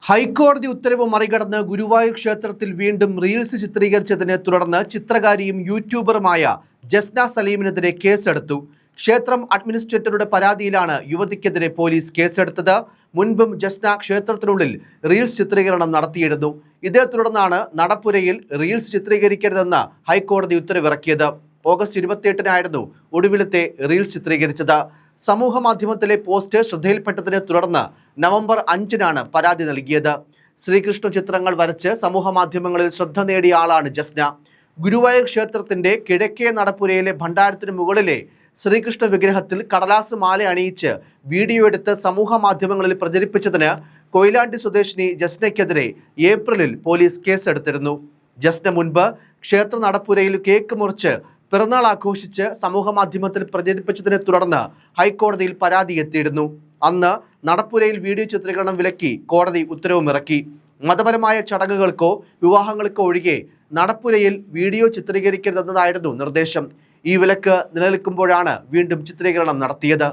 ഹൈക്കോടതി ഉത്തരവ് മറികടന്ന് ഗുരുവായൂർ ക്ഷേത്രത്തിൽ വീണ്ടും റീൽസ് ചിത്രീകരിച്ചതിനെ തുടർന്ന് ചിത്രകാരിയും യൂട്യൂബറുമായ ജസ്ന സലീമിനെതിരെ കേസെടുത്തു. ക്ഷേത്രം അഡ്മിനിസ്ട്രേറ്ററുടെ പരാതിയിലാണ് യുവതിക്കെതിരെ പോലീസ് കേസെടുത്തത്. മുൻപും ജസ്ന ക്ഷേത്രത്തിനുള്ളിൽ റീൽസ് ചിത്രീകരണം നടത്തിയിരുന്നു. ഇതേ തുടർന്നാണ് നടപ്പുരയിൽ റീൽസ് ചിത്രീകരിക്കരുതെന്ന് ഹൈക്കോടതി ഉത്തരവിറക്കിയത്. ഓഗസ്റ്റ് 28-നായിരുന്നു ഒടുവിലത്തെ റീൽസ് ചിത്രീകരിച്ചത്. സമൂഹ മാധ്യമത്തിലെ പോസ്റ്റ് ശ്രദ്ധയിൽപ്പെട്ടതിനെ തുടർന്ന് നവംബർ 5-നാണ് പരാതി നൽകിയത്. ശ്രീകൃഷ്ണ ചിത്രങ്ങൾ വരച്ച് സമൂഹ മാധ്യമങ്ങളിൽ ശ്രദ്ധ നേടിയ ആളാണ് ജസ്ന. ഗുരുവായൂർ ക്ഷേത്രത്തിന്റെ കിഴക്കേ നടപ്പുരയിലെ ഭണ്ഡാരത്തിന് മുകളിലെ ശ്രീകൃഷ്ണ വിഗ്രഹത്തിൽ കടലാസ് മാല അണിയിച്ച് വീഡിയോ എടുത്ത് സമൂഹ മാധ്യമങ്ങളിൽ പ്രചരിപ്പിച്ചതിന് കൊയിലാണ്ടി സ്വദേശിനി ജസ്നയ്ക്കെതിരെ ഏപ്രിലിൽ പോലീസ് കേസെടുത്തിരുന്നു. ജസ്ന മുൻപ് ക്ഷേത്ര നടപ്പുരയിൽ കേക്ക് മുറിച്ച് പിറന്നാൾ ആഘോഷിച്ച് സമൂഹ മാധ്യമത്തിൽ പ്രചരിപ്പിച്ചതിനെ തുടർന്ന് ഹൈക്കോടതിയിൽ പരാതി എത്തിയിരുന്നു. അന്ന് നടപ്പുരയിൽ വീഡിയോ ചിത്രീകരണം വിലക്കി കോടതി ഉത്തരവുമിറക്കി. മതപരമായ ചടങ്ങുകൾക്കോ വിവാഹങ്ങൾക്കോ ഒഴികെ നടപ്പുരയിൽ വീഡിയോ ചിത്രീകരിക്കരുതെന്നതായിരുന്നു നിർദ്ദേശം. ഈ വിലക്ക് നിലനിൽക്കുമ്പോഴാണ് വീണ്ടും ചിത്രീകരണം നടത്തിയത്.